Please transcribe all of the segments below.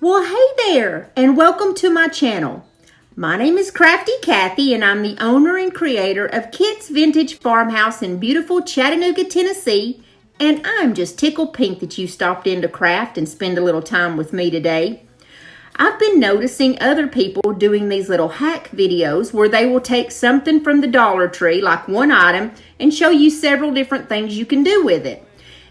Well, hey there, and welcome to my channel. My name is Crafty Kathy, and I'm the owner and creator of Kit's Vintage Farmhouse in beautiful Chattanooga, Tennessee, and I'm just tickled pink that you stopped in to craft and spend a little time with me today. I've been noticing other people doing these little hack videos where they will take something from the Dollar Tree, like one item, and show you several different things you can do with it.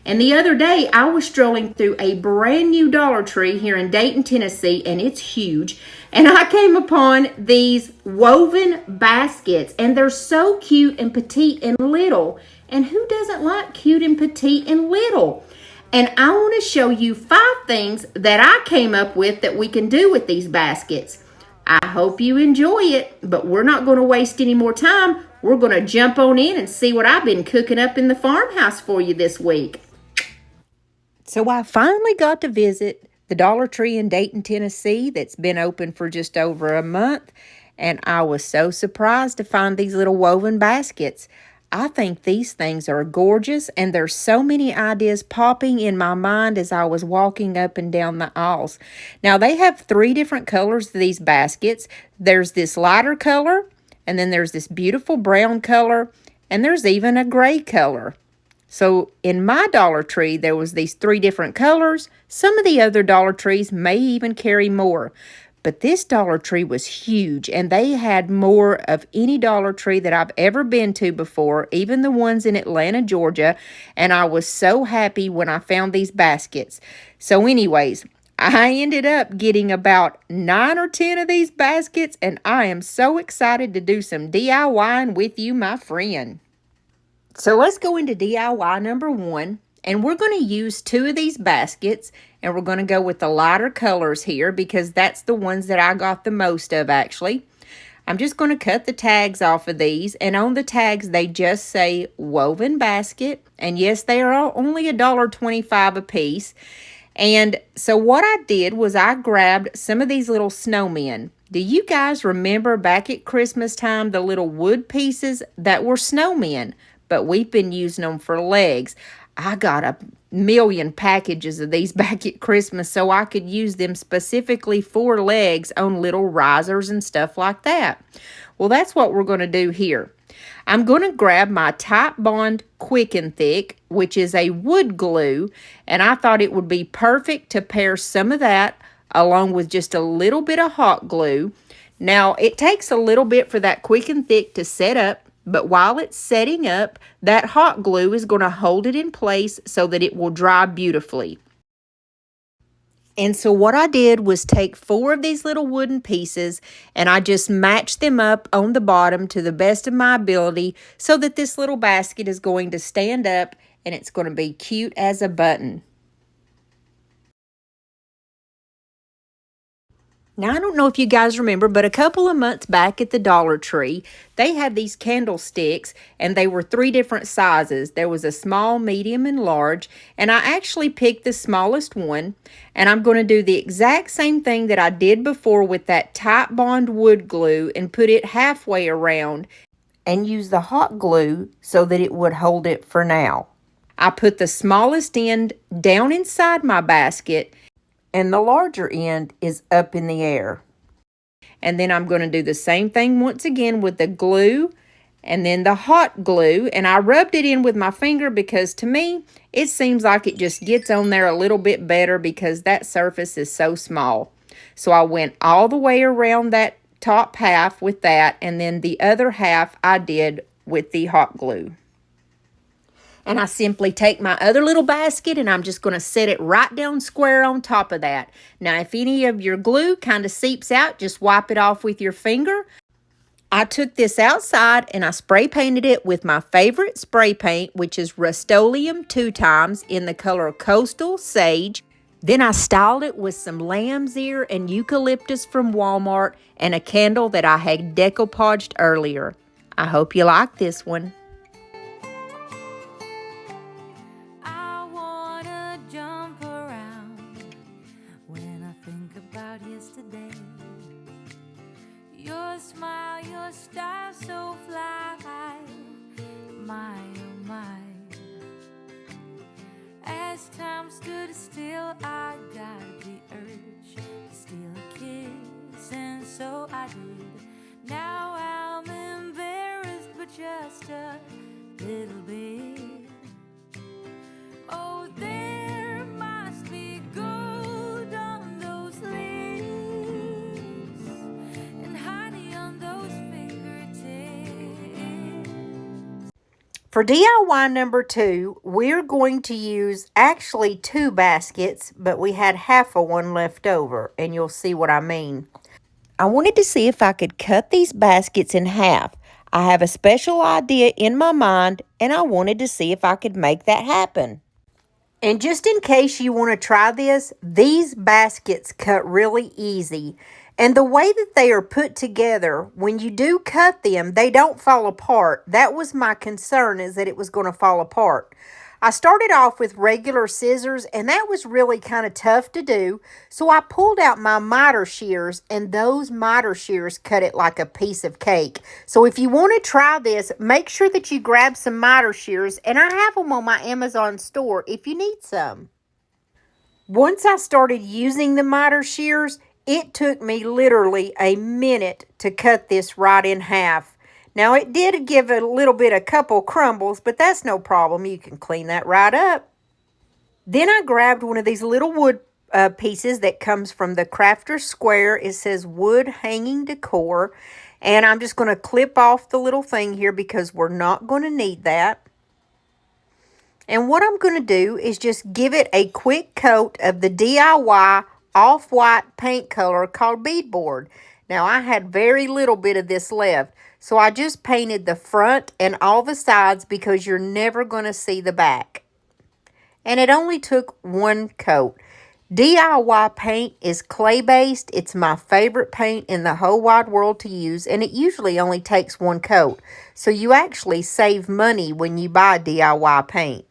And the other day, I was strolling through a brand new Dollar Tree here in Dayton, Tennessee, and it's huge. And I came upon these woven baskets, and they're so cute and petite and little. And who doesn't like cute and petite and little? And I want to show you 5 things that I came up with that we can do with these baskets. I hope you enjoy it, but we're not going to waste any more time. We're going to jump on in and see what I've been cooking up in the farmhouse for you this week. So I finally got to visit the Dollar Tree in Dayton, Tennessee that's been open for just over a month, and I was so surprised to find these little woven baskets. I think these things are gorgeous, and there's so many ideas popping in my mind as I was walking up and down the aisles. Now, they have 3 different colors of these baskets. There's this lighter color, and then there's this beautiful brown color, and there's even a gray color. So in my Dollar Tree, there was these 3 different colors. Some of the other Dollar Trees may even carry more. But this Dollar Tree was huge, and they had more of any Dollar Tree that I've ever been to before, even the ones in Atlanta, Georgia. And I was so happy when I found these baskets. So anyways, I ended up getting about 9 or 10 of these baskets, and I am so excited to do some DIYing with you, my friend. So let's go into DIY number 1, and we're going to use 2 of these baskets, and we're going to go with the lighter colors here because that's the ones that I got the most of actually. I'm just going to cut the tags off of these, and on the tags they just say woven basket, and yes, they are all only $1.25 a piece. And so what I did was I grabbed some of these little snowmen. Do you guys remember back at Christmas time the little wood pieces that were snowmen? But we've been using them for legs. I got a million packages of these back at Christmas so I could use them specifically for legs on little risers and stuff like that. Well, that's what we're going to do here. I'm going to grab my Type Bond Quick and Thick, which is a wood glue, and I thought it would be perfect to pair some of that along with just a little bit of hot glue. Now, it takes a little bit for that Quick and Thick to set up, but while it's setting up, that hot glue is going to hold it in place so that it will dry beautifully. And so what I did was take 4 of these little wooden pieces and I just matched them up on the bottom to the best of my ability so that this little basket is going to stand up and it's going to be cute as a button. Now, I don't know if you guys remember, but a couple of months back at the Dollar Tree, they had these candlesticks, and they were 3 different sizes. There was a small, medium, and large, and I actually picked the smallest one, and I'm going to do the exact same thing that I did before with that Type Bond wood glue and put it halfway around and use the hot glue so that it would hold it for now. I put the smallest end down inside my basket, and the larger end is up in the air. And then I'm going to do the same thing once again with the glue and then the hot glue. And I rubbed it in with my finger because to me, it seems like it just gets on there a little bit better because that surface is so small. So I went all the way around that top half with that, and then the other half I did with the hot glue. And I simply take my other little basket and I'm just going to set it right down square on top of that. Now, if any of your glue kind of seeps out, just wipe it off with your finger. I took this outside and I spray painted it with my favorite spray paint, which is Rust-Oleum 2 times in the color Coastal Sage. Then I styled it with some lamb's ear and eucalyptus from Walmart and a candle that I had decoupaged earlier. I hope you like this one. Yesterday, your smile, your style so fly, my oh my. As time stood still, I got the urge did. Now I'm embarrassed, but just a little bit. Oh, there must be gold on those lips and honey on those fingertips. For DIY number 2, we're going to use actually 2 baskets, but we had half of one left over, and you'll see what I mean. I wanted to see if I could cut these baskets in half. I have a special idea in my mind, and I wanted to see if I could make that happen. And just in case you want to try this, these baskets cut really easy. And the way that they are put together, when you do cut them, they don't fall apart. That was my concern, is that it was going to fall apart. I started off with regular scissors, and that was really kind of tough to do. So I pulled out my miter shears, and those miter shears cut it like a piece of cake. So if you want to try this, make sure that you grab some miter shears, and I have them on my Amazon store if you need some. Once I started using the miter shears, it took me literally a minute to cut this right in half. Now, it did give a little bit, a couple crumbles, but that's no problem. You can clean that right up. Then I grabbed one of these little wood pieces that comes from the Crafter's Square. It says wood hanging decor. And I'm just going to clip off the little thing here because we're not going to need that. And what I'm going to do is just give it a quick coat of the DIY off-white paint color called beadboard. Now, I had very little bit of this left, so I just painted the front and all the sides because you're never going to see the back. And it only took one coat. DIY paint is clay-based. It's my favorite paint in the whole wide world to use, and it usually only takes one coat. So you actually save money when you buy DIY paint.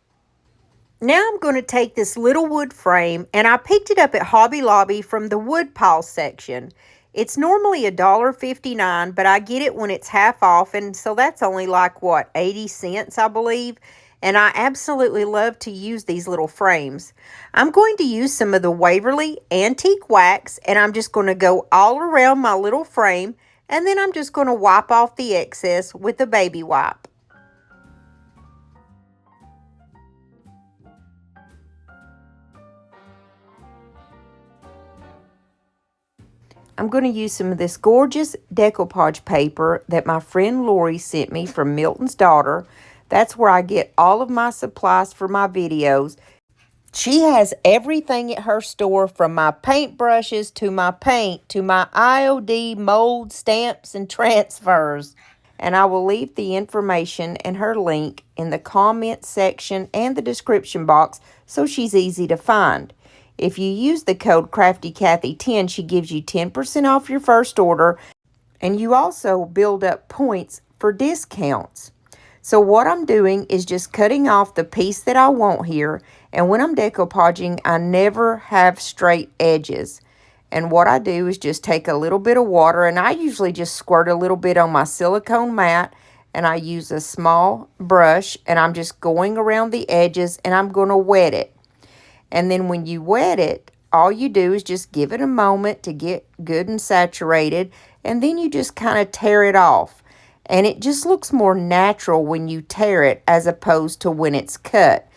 Now I'm going to take this little wood frame, and I picked it up at Hobby Lobby from the wood pile section. It's normally $1.59, but I get it when it's half off, and so that's only like, what, 80 cents, I believe? And I absolutely love to use these little frames. I'm going to use some of the Waverly Antique Wax, and I'm just going to go all around my little frame, and then I'm just going to wipe off the excess with a baby wipe. I'm going to use some of this gorgeous decoupage paper that my friend Lori sent me from Milton's Daughter. That's where I get all of my supplies for my videos. She has everything at her store, from my paintbrushes to my paint to my IOD mold stamps and transfers. And I will leave the information and her link in the comment section and the description box so she's easy to find. If you use the code CraftyCathy10, she gives you 10% off your first order, and you also build up points for discounts. So what I'm doing is just cutting off the piece that I want here, and when I'm decoupaging, I never have straight edges. And what I do is just take a little bit of water, and I usually just squirt a little bit on my silicone mat, and I use a small brush, and I'm just going around the edges, and I'm going to wet it. And then when you wet it, all you do is just give it a moment to get good and saturated, and then you just kind of tear it off. And it just looks more natural when you tear it as opposed to when it's cut.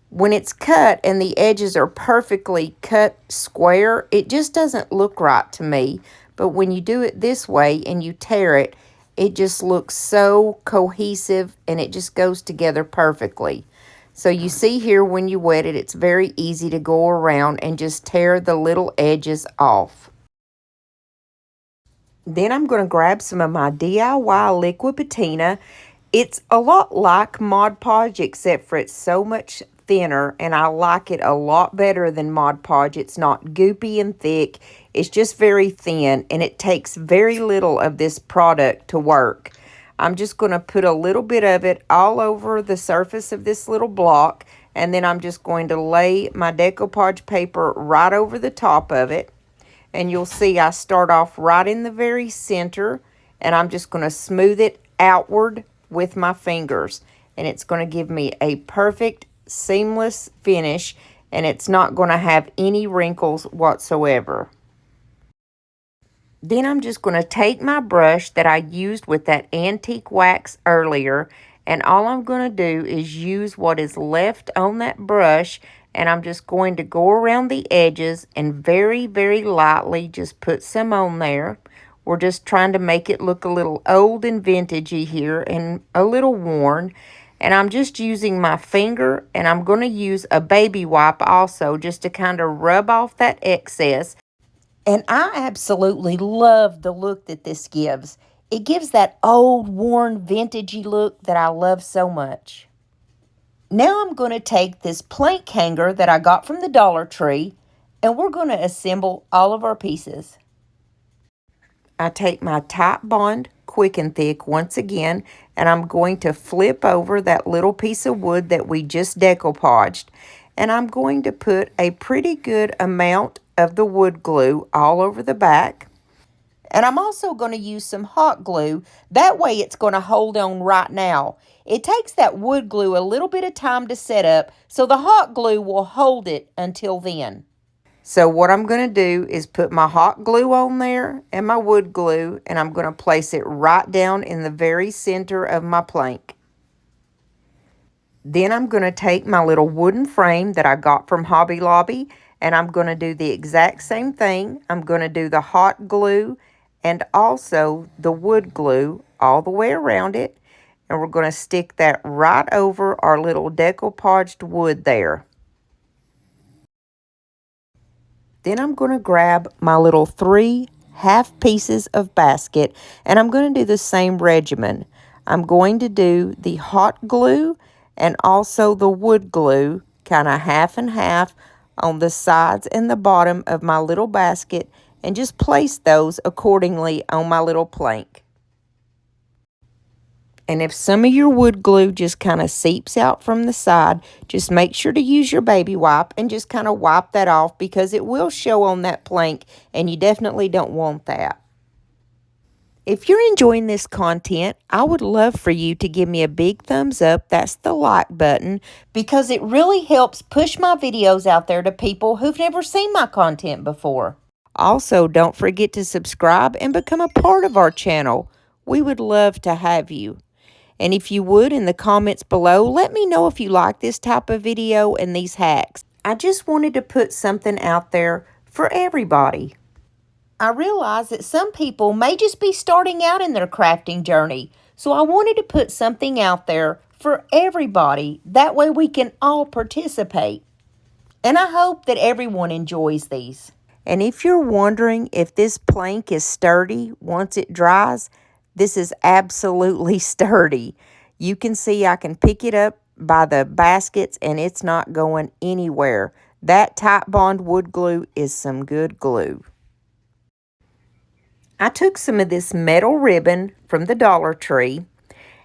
When it's cut and the edges are perfectly cut square, it just doesn't look right to me. But when you do it this way and you tear it, it just looks so cohesive and it just goes together perfectly. So you see here when you wet it, it's very easy to go around and just tear the little edges off. Then I'm going to grab some of my DIY liquid patina. It's a lot like Mod Podge, except for it's so much thinner, and I like it a lot better than Mod Podge. It's not goopy and thick. It's just very thin, and it takes very little of this product to work. I'm just going to put a little bit of it all over the surface of this little block, and then I'm just going to lay my decoupage paper right over the top of it. And you'll see I start off right in the very center, and I'm just going to smooth it outward with my fingers. And it's going to give me a perfect seamless finish, and it's not going to have any wrinkles whatsoever. Then I'm just going to take my brush that I used with that antique wax earlier, and all I'm going to do is use what is left on that brush, and I'm just going to go around the edges and very, very lightly just put some on there. We're just trying to make it look a little old and vintagey here and a little worn. And I'm just using my finger, and I'm going to use a baby wipe also just to kind of rub off that excess. And I absolutely love the look that this gives. It gives that old, worn, vintagey look that I love so much. Now I'm going to take this plank hanger that I got from the Dollar Tree, and we're going to assemble all of our pieces. I take my Titebond Quick and Thick once again, and I'm going to flip over that little piece of wood that we just decoupaged, and I'm going to put a pretty good amount of the wood glue all over the back. And I'm also going to use some hot glue. That way it's going to hold on right now. It takes that wood glue a little bit of time to set up, so the hot glue will hold it until then. So what I'm going to do is put my hot glue on there and my wood glue, and I'm going to place it right down in the very center of my plank. Then I'm going to take my little wooden frame that I got from Hobby Lobby, and I'm going to do the exact same thing. I'm going to do the hot glue and also the wood glue all the way around it, and we're going to stick that right over our little decoupaged wood there. Then I'm going to grab my little 3 half pieces of basket, and I'm going to do the same regimen. I'm going to do the hot glue and also the wood glue, kind of half and half on the sides and the bottom of my little basket, and just place those accordingly on my little plank. And if some of your wood glue just kind of seeps out from the side, just make sure to use your baby wipe and just kind of wipe that off, because it will show on that plank and you definitely don't want that. If you're enjoying this content, I would love for you to give me a big thumbs up. That's the like button, because it really helps push my videos out there to people who've never seen my content before. Also, don't forget to subscribe and become a part of our channel. We would love to have you. And if you would, in the comments below, let me know if you like this type of video and these hacks. I just wanted to put something out there for everybody. I realize that some people may just be starting out in their crafting journey, so I wanted to put something out there for everybody. That way we can all participate. And I hope that everyone enjoys these. And if you're wondering if this plank is sturdy once it dries, this is absolutely sturdy. You can see I can pick it up by the baskets and it's not going anywhere. That Titebond wood glue is some good glue. I took some of this metal ribbon from the Dollar Tree,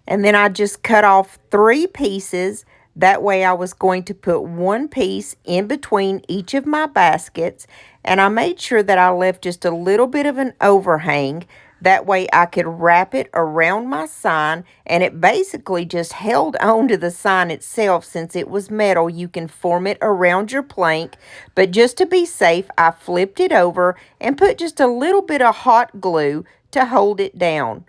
and then I just cut off 3 pieces. That way I was going to put 1 piece in between each of my baskets, and I made sure that I left just a little bit of an overhang. That way I could wrap it around my sign, and it basically just held on to the sign itself. Since it was metal, you can form it around your plank. But just to be safe, I flipped it over and put just a little bit of hot glue to hold it down.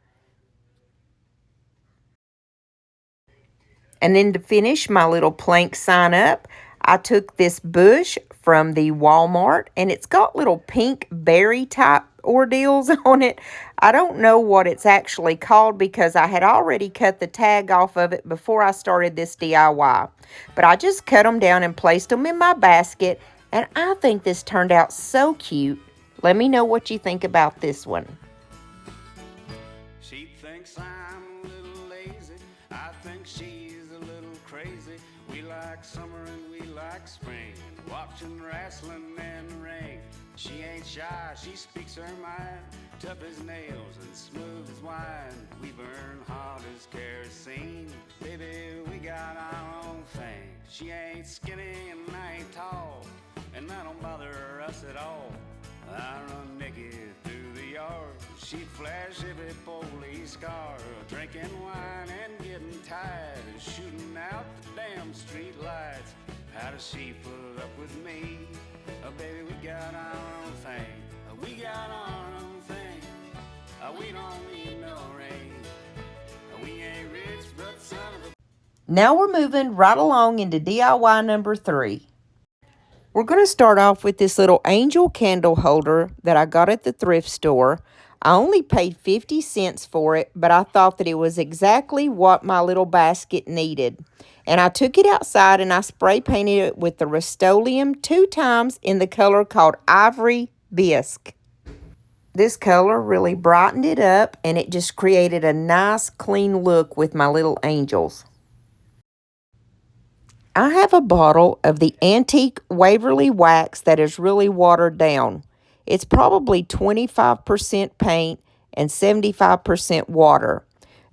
And then to finish my little plank sign up, I took this bush from the Walmart, and it's got little pink berry type ordeals on it. I don't know what it's actually called because I had already cut the tag off of it before I started this DIY. But I just cut them down and placed them in my basket, and I think this turned out so cute. Let me know what you think about this one. She thinks I'm a little lazy. I think she's a little crazy. We like summer and we like spring, watching wrestling in the ring. She ain't shy, she speaks her mind, tough as nails and smooth as wine. We burn hot as kerosene, baby, we got our own thing. She ain't skinny and I ain't tall, and that don't bother us at all. I run naked through the yard, she'd flash every police car, drinking wine and getting tired, shooting out the damn street lights. How does she put up with me? Oh, baby, we got our own thing. We got our own thing. We don't need no rain. We ain't rich, but son of a... Now we're moving right along into DIY number 3. We're going to start off with this little angel candle holder that I got at the thrift store. I only paid 50 cents for it, but I thought that it was exactly what my little basket needed. And I took it outside and I spray painted it with the Rust-Oleum 2 times in the color called Ivory Bisque. This color really brightened it up and it just created a nice clean look with my little angels. I have a bottle of the antique Waverly wax that is really watered down. It's probably 25% paint and 75% water.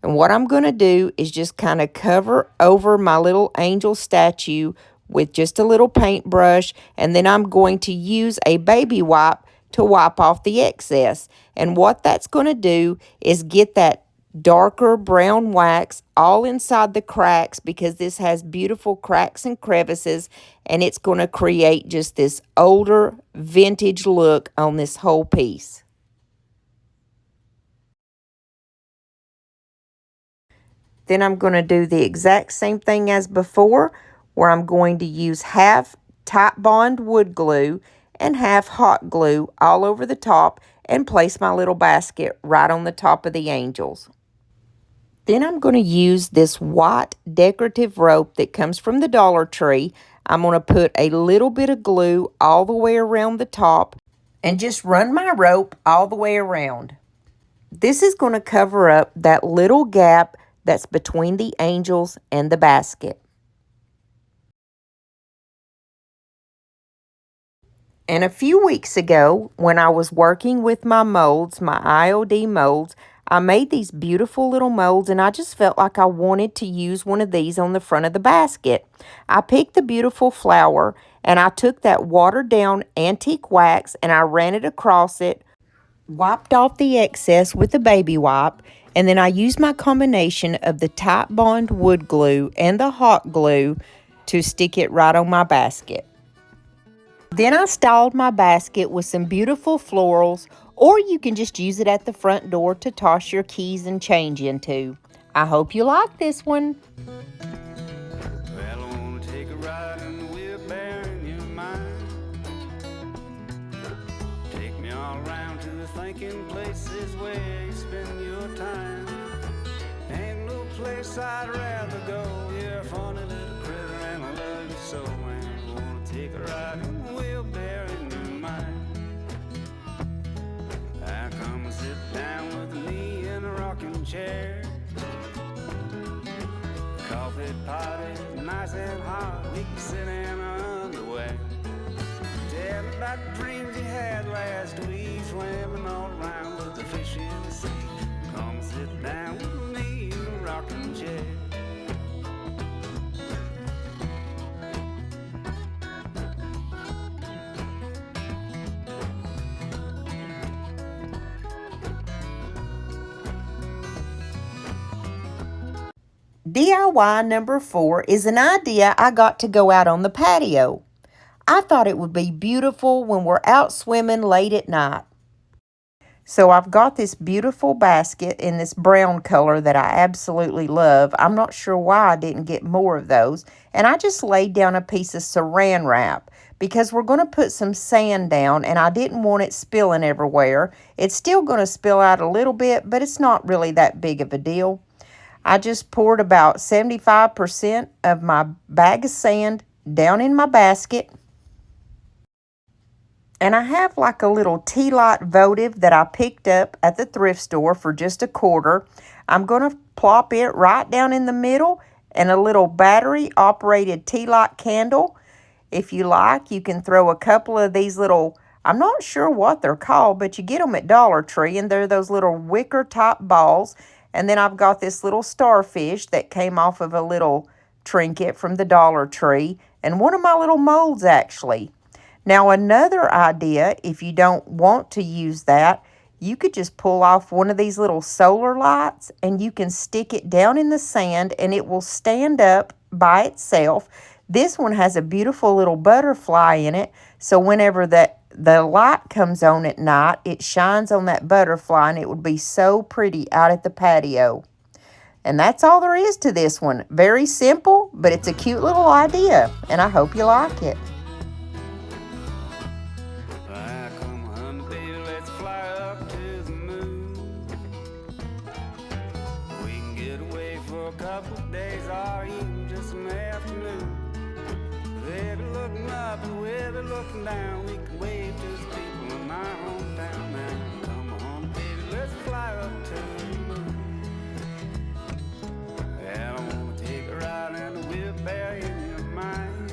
And what I'm going to do is just kind of cover over my little angel statue with just a little paintbrush, and then I'm going to use a baby wipe to wipe off the excess. And what that's going to do is get that darker brown wax all inside the cracks, because this has beautiful cracks and crevices, and it's going to create just this older vintage look on this whole piece. Then I'm going to do the exact same thing as before, where I'm going to use half Titebond wood glue and half hot glue all over the top and place my little basket right on the top of the angels. Then I'm going to use this white decorative rope that comes from the Dollar Tree. I'm going to put a little bit of glue all the way around the top and just run my rope all the way around. This is going to cover up that little gap that's between the angels and the basket. And a few weeks ago, when I was working with my molds, my IOD molds, I made these beautiful little molds, and I just felt like I wanted to use one of these on the front of the basket. I picked the beautiful flower, and I took that watered down antique wax, and I ran it across it, wiped off the excess with a baby wipe, and then I used my combination of the Titebond wood glue and the hot glue to stick it right on my basket. Then I styled my basket with some beautiful florals, or you can just use it at the front door to toss your keys and change into. I hope you like this one. Well, I wanna take a ride in the wheelbarrow in your mind. Take me all around to the thinking places where you spend your time. Ain't no place I'd rather go. You're a funny little critter and I love you so. And I wanna take a ride in the wheelbarrow in your mind. I come and sit down with me in a rocking chair. Coffee pot is nice and hot. We can sit in our underwear. Tell me about the dreams you had last week, swimming all around with the fish in the sea. Come sit down with me in a rocking chair. DIY number 4 is an idea I got to go out on the patio. I thought it would be beautiful when we're out swimming late at night. So I've got this beautiful basket in this brown color that I absolutely love. I'm not sure why I didn't get more of those. And I just laid down a piece of saran wrap because we're going to put some sand down, and I didn't want it spilling everywhere. It's still going to spill out a little bit, but it's not really that big of a deal. I just poured about 75% of my bag of sand down in my basket. And I have like a little tea light votive that I picked up at the thrift store for just $0.25. I'm going to plop it right down in the middle, and a little battery operated tea light candle. If you like, you can throw a couple of these little, I'm not sure what they're called, but you get them at Dollar Tree, and they're those little wicker type balls. And then I've got this little starfish that came off of a little trinket from the Dollar Tree, and one of my little molds actually. Now another idea, if you don't want to use that, you could just pull off one of these little solar lights and you can stick it down in the sand and it will stand up by itself. This one has a beautiful little butterfly in it, so whenever the light comes on at night, it shines on that butterfly, and it would be so pretty out at the patio. And that's all there is to this one. Very simple, but it's a cute little idea, and I hope you like it. Come on, baby, let's fly up to the moon. We can get away for a couple of days or even just an afternoon. Baby looking up and we'll be looking down. We can wave to the people in our hometown now. Come on, baby, let's fly up to the moon. Yeah, I wanna take a ride in the wheelbarrow in your mind.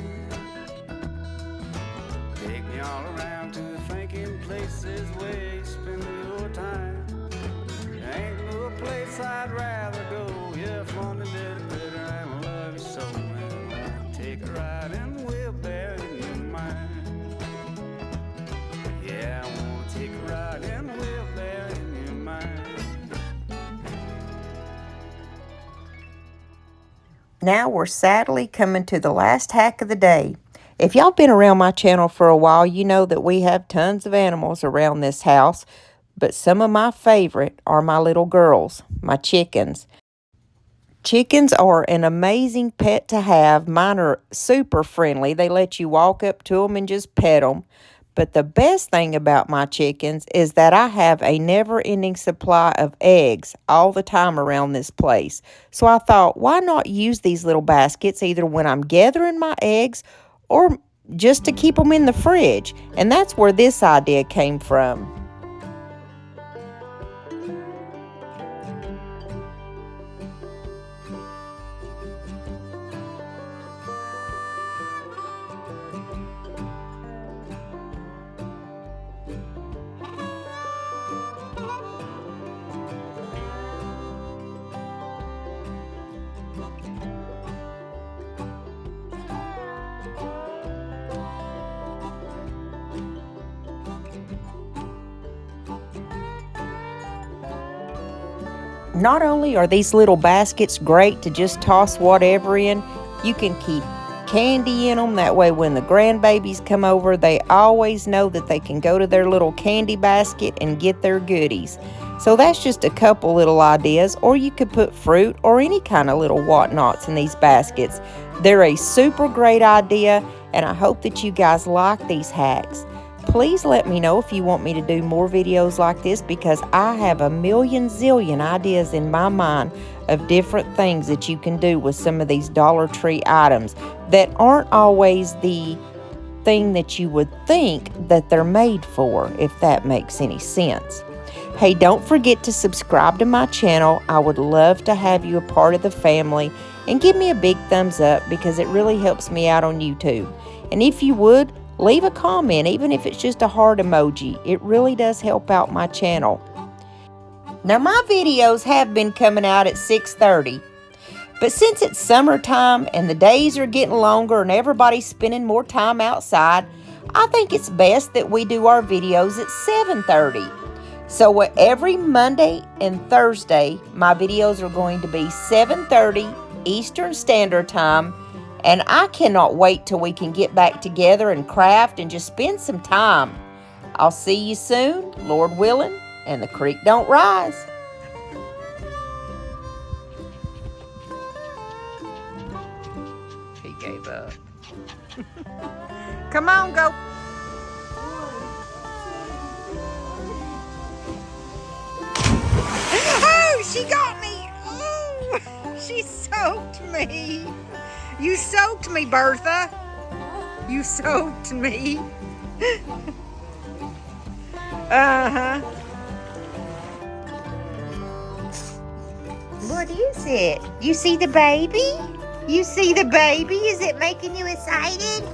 Take me all around to the thinking places where you spend your time. There ain't no place I'd rather go. If London did it better and I love you so, man. I wanna take a ride in the wheelbarrow in your mind. Yeah, I wanna take a ride in the wheelbarrow in your mind. Now we're sadly coming to the last hack of the day. If y'all been around my channel for a while, you know that we have tons of animals around this house, but some of my favorite are my little girls, my chickens. Chickens are an amazing pet to have. Mine are super friendly. They let you walk up to them and just pet them. But the best thing about my chickens is that I have a never-ending supply of eggs all the time around this place. So I thought, why not use these little baskets either when I'm gathering my eggs or just to keep them in the fridge? And that's where this idea came from. Not only are these little baskets great to just toss whatever in, you can keep candy in them. That way when the grandbabies come over, they always know that they can go to their little candy basket and get their goodies. So that's just a couple little ideas, or you could put fruit or any kind of little whatnots in these baskets. They're a super great idea, and I hope that you guys like these hacks. Please let me know if you want me to do more videos like this, because I have a million zillion ideas in my mind of different things that you can do with some of these Dollar Tree items that aren't always the thing that you would think that they're made for, if that makes any sense. Hey, don't forget to subscribe to my channel. I would love to have you a part of the family, and give me a big thumbs up because it really helps me out on YouTube. And if you would, leave a comment, even if it's just a heart emoji. It really does help out my channel. Now, my videos have been coming out at 6:30, but since it's summertime and the days are getting longer and everybody's spending more time outside, I think it's best that we do our videos at 7:30. So every Monday and Thursday, my videos are going to be 7:30 Eastern Standard Time. And I cannot wait till we can get back together and craft and just spend some time. I'll see you soon, Lord willing, and the creek don't rise. He gave up. Come on, go. Oh, she got me. Oh, she soaked me. You soaked me, Bertha. You soaked me. Uh-huh. What is it? You see the baby? You see the baby? Is it making you excited?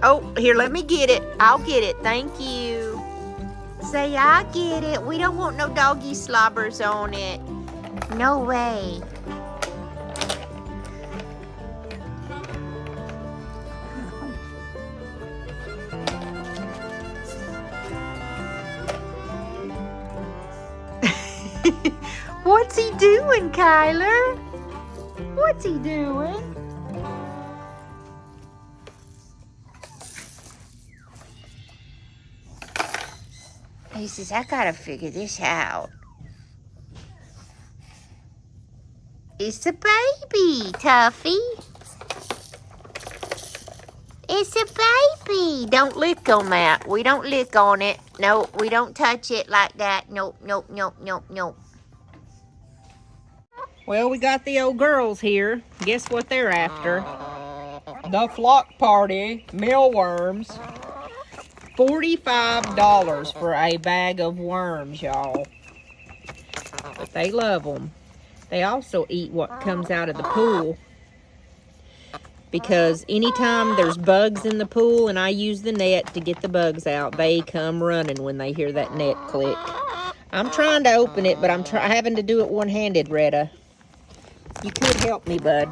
Oh, here, let me get it. I'll get it. Thank you. Say, I get it. We don't want no doggy slobbers on it. No way. What's he doing, Kyler? What's he doing? He says, I gotta figure this out. It's a baby, Tuffy. It's a baby. Don't lick on that. We don't lick on it. No, we don't touch it like that. Nope, nope, nope, nope, nope. Well, we got the old girls here. Guess what they're after? The flock party, mealworms. $45 for a bag of worms, y'all. But they love them. They also eat what comes out of the pool. Because anytime there's bugs in the pool and I use the net to get the bugs out, they come running when they hear that net click. I'm trying to open it, but I'm having to do it one-handed, Retta. You could help me, bud.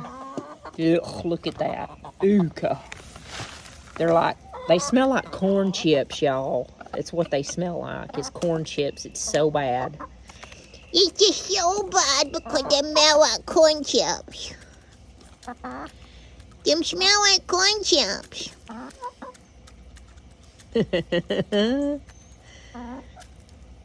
Ugh, look at that. Ooka. They smell like corn chips, y'all. It's what they smell like. It's corn chips. It's so bad. It's just so bad because they smell like corn chips. Them smell like corn chips.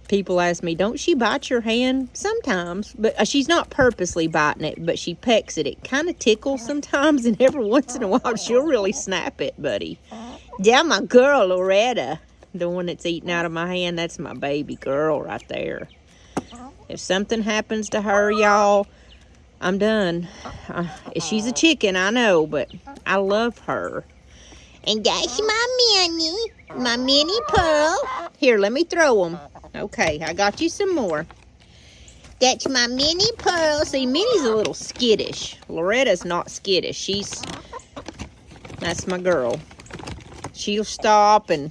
People ask me, don't she bite your hand? Sometimes, but she's not purposely biting it, but she pecks it. It kind of tickles sometimes, and every once in a while, she'll really snap it, buddy. Yeah, my girl, Loretta. The one that's eating out of my hand, that's my baby girl right there. If something happens to her, y'all, I'm done. She's a chicken, I know, but I love her. And that's my mini pearl. Here, let me throw them. Okay, I got you some more. That's my mini pearl. See, Minnie's a little skittish. Loretta's not skittish. That's my girl. She'll stop and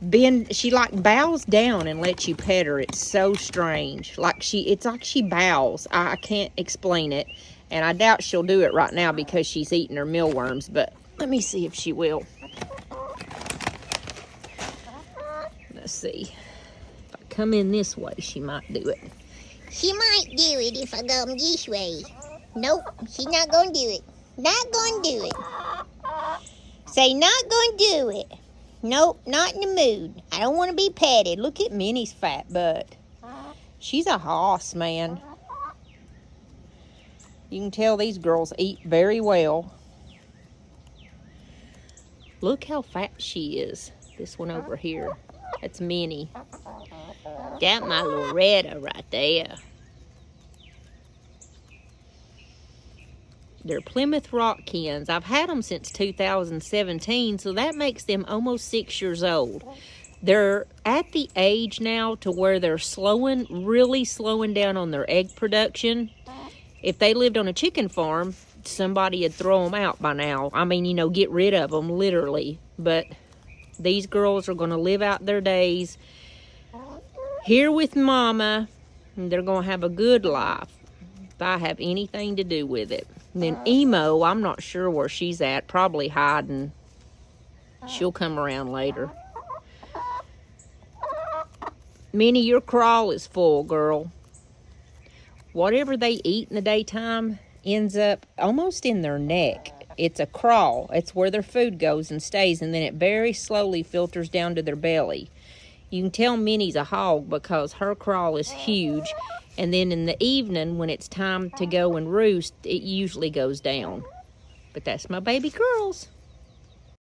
bend. She like bows down and lets you pet her. It's so strange. It's like she bows. I can't explain it. And I doubt she'll do it right now because she's eating her mealworms. But let me see if she will. Let's see. If I come in this way, she might do it. She might do it if I go this way. Nope, she's not gonna do it. Not gonna do it. Say not gonna do it. Nope, not in the mood. I don't want to be petted. Look at Minnie's fat butt. She's a hoss, man. You can tell these girls eat very well. Look how fat she is. This one over here. That's Minnie. That's my Loretta right there. They're Plymouth Rock hens. I've had them since 2017, so that makes them almost 6 years old. They're at the age now to where they're really slowing down on their egg production. If they lived on a chicken farm, somebody would throw them out by now. I mean, get rid of them, literally. But these girls are going to live out their days here with Mama, and they're going to have a good life if I have anything to do with it. And then Emo, I'm not sure where she's at, probably hiding. She'll come around later. Minnie, your crawl is full, girl. Whatever they eat in the daytime ends up almost in their neck. It's a crawl. It's where their food goes and stays, and then it very slowly filters down to their belly. You can tell Minnie's a hog because her crawl is huge, and then in the evening when it's time to go and roost, it usually goes down. But that's my baby girls.